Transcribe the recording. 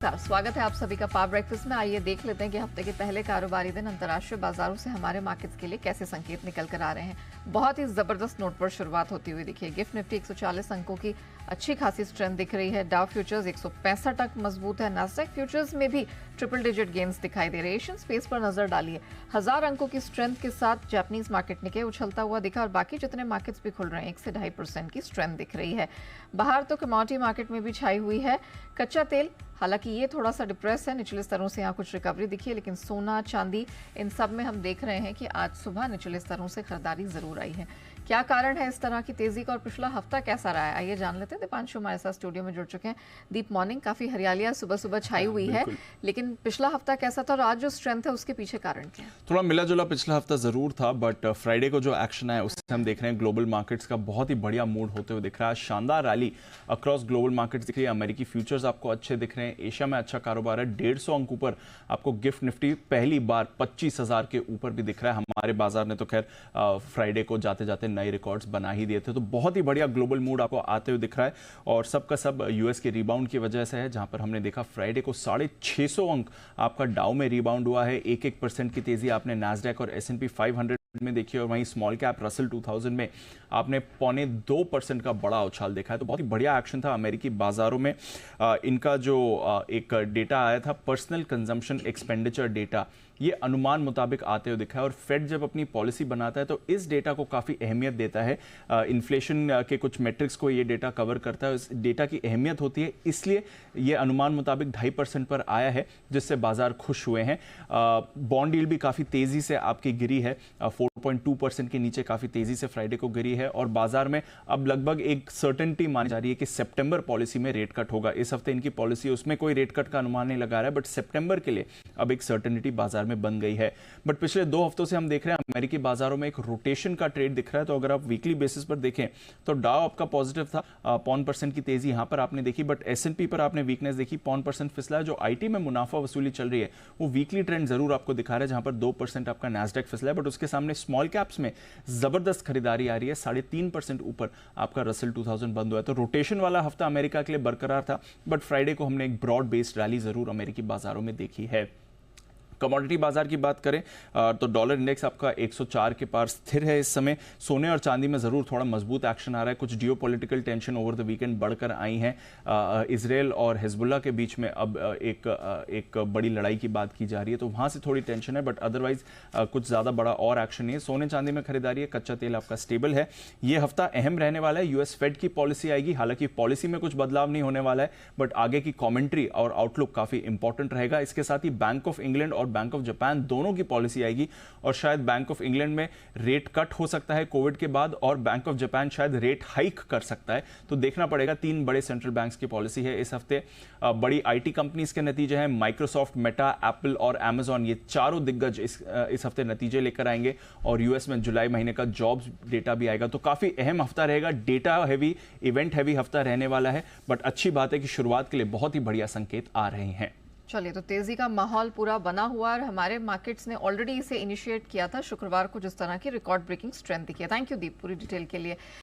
स्वागत है आप सभी का पावर ब्रेकफास्ट में। आइए देख लेते हैं कि हफ्ते के पहले कारोबारी दिन अंतर्राष्ट्रीय बाजारों से हमारे मार्केट्स के लिए कैसे संकेत निकल कर आ रहे हैं। बहुत ही जबरदस्त नोट पर शुरुआत होती हुई दिखी है। गिफ्ट निफ्टी 140 अंकों की अच्छी खासी स्ट्रेंथ दिख रही है। डाउ फ्यूचर्स 165 तक मजबूत है। नास्डैक फ्यूचर्स में भी ट्रिपल डिजिट गेन्स दिखाई दे रहे हैं। एशियन स्पेस पर नजर डालिए, 1000 अंकों की स्ट्रेंथ के साथ जापानीज मार्केट निके उछलता हुआ दिखा और बाकी जितने मार्केट्स भी खुल रहे हैं 1 से 2.5% की स्ट्रेंथ दिख रही है। बाहर तो कमोडिटी मार्केट में भी छाई हुई है। कच्चा तेल हालांकि ये थोड़ा सा डिप्रेस है, निचले स्तरों से यहाँ कुछ रिकवरी दिखी है, लेकिन सोना चांदी इन सब में हम देख रहे हैं कि आज सुबह निचले स्तरों से खरीदारी जरूर आई है। क्या कारण है इस तरह की तेजी का और पिछला हफ्ता कैसा रहा है, आइए जान लेते हैं। दीपांशु हमारे साथ स्टूडियो में जुड़ चुके हैं। दीप, मॉर्निंग काफी हरियाली सुबह सुबह छाई हुई है, लेकिन पिछला हफ्ता कैसा था और आज जो स्ट्रेंथ है उसके पीछे कारण क्या है? थोड़ा मिला जुला पिछला हफ्ता जरूर था, बट फ्राइडे को जो एक्शन है उससे हम देख रहे हैं ग्लोबल मार्केट्स का बहुत ही बढ़िया मूड होते हुए दिख रहा है। शानदार रैली अक्रॉस ग्लोबल मार्केट्स दिख रही है। अमेरिकी फ्यूचर्स आपको अच्छे दिख रहे हैं। एशिया में अच्छा कारोबार है। 150 अंक ऊपर आपको गिफ्ट निफ्टी पहली बार 25,000 के ऊपर भी दिख रहा है। हमारे बाजार ने तो खैर फ्राइडे को जाते जाते नए रिकॉर्ड्स बना ही दिए थे, तो बहुत ही बढ़िया ग्लोबल मूड आपको आते हुए दिख रहा है। और सबका सब यूएस के रिबाउंड की वजह से है, जहां पर हमने देखा फ्राइडे को 650 अंक आपका डाउ में रिबाउंड हुआ है। 1% की तेजी आपने नास्डैक और S&P 500 में देखी, और वहीं स्मॉल कैप रसल 2000 में आपने 0.25% का बड़ा उछाल देखा है। तो बहुत ही बढ़िया एक्शन था अमेरिकी बाजारों में। इनका जो एक डेटा आया था, पर्सनल कंजम्पशन एक्सपेंडिचर डेटा, ये अनुमान मुताबिक आते हुए दिखा है। और फेड जब अपनी पॉलिसी बनाता है तो इस डेटा को काफ़ी अहमियत देता है। इन्फ्लेशन के कुछ मेट्रिक्स को ये डेटा कवर करता है। इस डेटा की अहमियत होती है, इसलिए ये अनुमान मुताबिक 2.5% पर आया है, जिससे बाजार खुश हुए हैं। बॉन्ड यील्ड भी काफ़ी तेज़ी से आपकी गिरी है, 4.2% के नीचे काफ़ी तेज़ी से फ्राइडे को गिरी है। और बाजार में अब लगभग एक सर्टेनिटी मानी जा रही है कि सितंबर पॉलिसी में रेट कट होगा। इस हफ्ते इनकी पॉलिसी, उसमें कोई रेट कट का अनुमान नहीं लगा रहा है, बट सितंबर के लिए अब एक सर्टेनिटी बाजार में बन गई है। बट पिछले 2 हफ्तों से हम देख रहे हैं अमेरिकी बाजारों में एक रोटेशन का ट्रेड दिख रहा है। तो अगर आप वीकली बेसिस पर देखें तो डाउ आपका पॉजिटिव था, 0.5% की तेजी यहां पर आपने देखी, बट S&P पर आपने वीकनेस देखी, 0.5% फिसला है। जो आईटी में मुनाफा वसूली चल रही है वो वीकली ट्रेंड जरूर आपको दिखा रहा है, जहां पर 2% आपका नास्डैक फिसला है। बट उसके सामने स्मॉल कैप्स में जबरदस्त खरीदारी आ रही है। 3.5% ऊपर आपका रसल 2000 बंद हुआ है। तो रोटेशन वाला हफ्ता अमेरिका के लिए बरकरार था, बट फ्राइडे को हमने एक ब्रॉड बेस्ड रैली जरूर अमेरिकी बाजारों में देखी है। कमोडिटी बाजार की बात करें तो डॉलर इंडेक्स आपका 104 के पार स्थिर है इस समय। सोने और चांदी में जरूर थोड़ा मजबूत एक्शन आ रहा है। कुछ geopolitical tension over the weekend बढ़कर आई हैं। इजराइल और हिजबुल्लाह के बीच में अब एक बड़ी लड़ाई की बात की जा रही है, तो वहां से थोड़ी टेंशन है, बट अदरवाइज कुछ ज्यादा बड़ा और एक्शन नहीं है। सोने चांदी में खरीदारी है। कच्चा तेल आपका स्टेबल है। यह हफ्ता अहम रहने वाला है। यूएस फेड की पॉलिसी आएगी, हालांकि पॉलिसी में कुछ बदलाव नहीं होने वाला है, बट आगे की कॉमेंट्री और आउटलुक काफी इंपॉर्टेंट रहेगा। इसके साथ ही बैंक ऑफ इंग्लैंड और बैंक ऑफ जापान दोनों की पॉलिसी आएगी, और शायद बैंक ऑफ इंग्लैंड में रेट कट हो सकता है कोविड के बाद, और बैंक ऑफ जापान शायद रेट हाइक कर सकता है। तो देखना पड़ेगा। 3 बड़े सेंट्रल बैंक्स की पॉलिसी है इस हफ्ते। बड़ी आईटी कंपनीज के नतीजे हैं। माइक्रोसॉफ्ट, मेटा, एप्पल और अमेजॉन, ये चारों दिग्गज इस हफ्ते नतीजे लेकर आएंगे। और यूएस में जुलाई महीने का जॉब्स डेटा भी आएगा। तो काफी अहम हफ्ता रहेगा। डेटा हैवी, इवेंट हैवी हफ्ता रहने वाला है, बट अच्छी बात है कि शुरुआत के लिए बहुत ही बढ़िया संकेत आ रहे हैं। चलिए, तो तेजी का माहौल पूरा बना हुआ है और हमारे मार्केट्स ने ऑलरेडी इसे इनिशिएट किया था शुक्रवार को, जिस तरह की रिकॉर्ड ब्रेकिंग स्ट्रेंथ दिखी है। थैंक यू दीप, पूरी डिटेल के लिए।